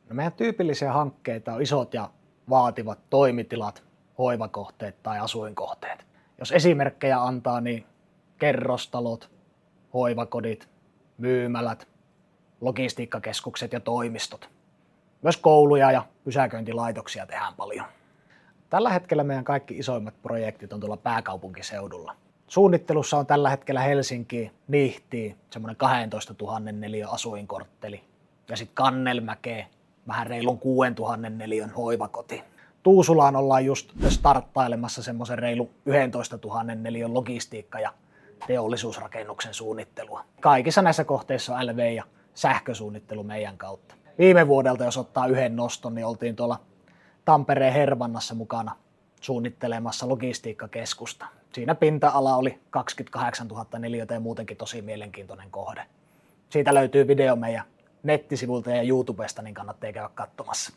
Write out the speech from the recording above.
No meidän tyypillisiä hankkeita on isot ja vaativat toimitilat, hoivakohteet tai asuinkohteet. Jos esimerkkejä antaa, niin kerrostalot, hoivakodit, myymälät, logistiikkakeskukset ja toimistot. Myös kouluja ja pysäköintilaitoksia tehdään paljon. Tällä hetkellä meidän kaikki isoimmat projektit on tuolla pääkaupunkiseudulla. Suunnittelussa on tällä hetkellä Helsinkiin, Nihtiin, semmoinen 12 000 neliön asuinkortteli. Ja sitten Kannelmäkeen, vähän reilun 6 000 neliön hoivakoti. Tuusulaan ollaan just starttailemassa semmoisen reilu 11 000 neliön logistiikka- ja teollisuusrakennuksen suunnittelua. Kaikissa näissä kohteissa on LV- ja sähkösuunnittelu meidän kautta. Viime vuodelta, jos ottaa yhden noston, niin oltiin tuolla Tampereen Hervannassa mukana suunnittelemassa logistiikkakeskusta. Siinä pinta-ala oli 28 000 neliötä ja muutenkin tosi mielenkiintoinen kohde. Siitä löytyy video meidän nettisivuilta ja YouTubesta, niin kannattaa käydä katsomassa.